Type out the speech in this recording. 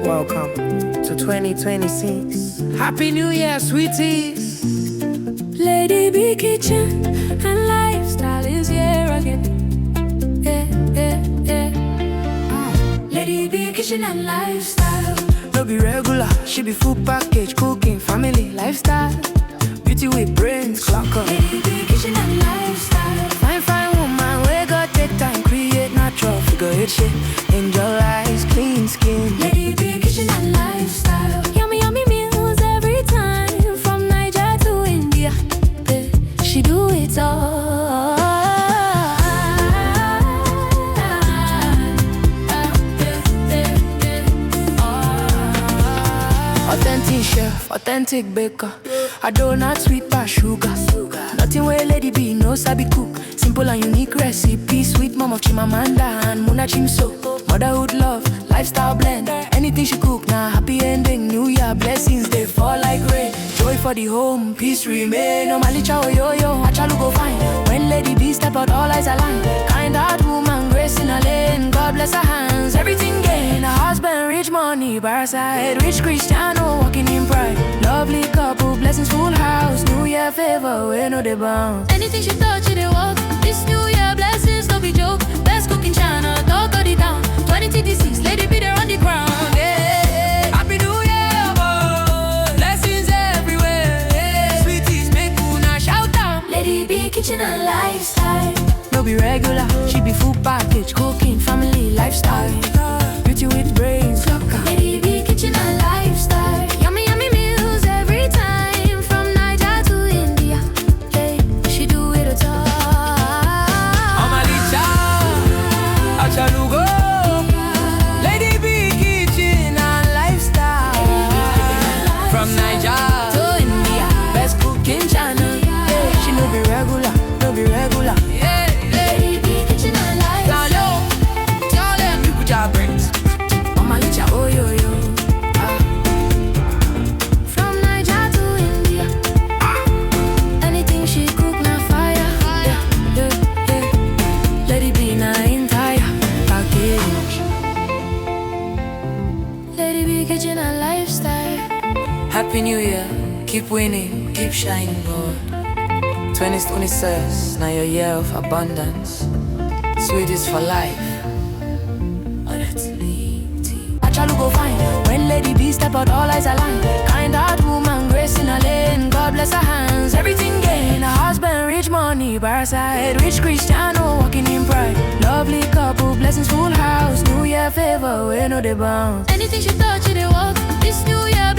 Welcome to 2026. Happy New Year, sweeties. Lady B Kitchen and Lifestyle is here again. Lady B Kitchen and Lifestyle. No be regular, she be full package, cooking, family, lifestyle. Beauty with brains, clock up. Lady B Kitchen and Lifestyle. Fine, fine woman, we got take time, create natural figure eight shape. Angel eyes, clean skin. Lady B Kitchen and Lifestyle. Yummy, yummy meals every time. From Niger to India, she do it all. Authentic chef, authentic baker. A donut sweet by sugar. Nothing where Lady B no sabi cook. Simple and unique recipe. Sweet mom of Chimamanda and Muna Chimso. Motherhood love, lifestyle blend. Anything she cook, now happy ending. New Year blessings, they fall like rain. Joy for the home, peace remain. No malicha or yo-yo, achalu go fine. When Lady B step out, all eyes align. Kind heart woman, grace in a lane. God bless her hands, everything gain. A husband, rich money, by her side. Rich Cristiano, walking in pride. Lovely couple, blessings full house. New Year favor, we know they bounce. Anything she touch, it walk. This New Year blessings, no be joke. Best cooking channel, talk of the town. 2026, Lady B there on the ground. Yeah. Happy New Year, boy. Blessings everywhere. Yeah. Sweeties, make una shout out. Lady B Kitchen and Lifestyle. No be regular, she be full package, cooking, family, lifestyle. Beauty with brains, clock up. Lady B Kitchen and Lifestyle. Yummy, yummy meals every time. From Niger to India, hey, she do it all. Omalicha, achalugo. Lady B Kitchen and Lifestyle. From Niger to India, best cooking channel. Yeah, she no be regular, no be regular. Yeah. Lady B Kitchen and Lifestyle. Tell them people job brains. Omalicha, oh yo yo. From Niger to India, anything she cook na fire. Yeah. Lady B na entire package. Lady B Kitchen and Lifestyle. Happy New Year, keep winning, keep shining, boy. 2026, now your year of abundance. Sweetest for life. Achalu go fine. When Lady B step out, all eyes align. Kind heart woman, grace in a lane. God bless her hands, everything gain. A husband, rich money, by her side. Rich Cristiano, walking in pride. Lovely couple, blessings full house. New Year favor, we know they bounce. Anything she touch, it walk. This New Year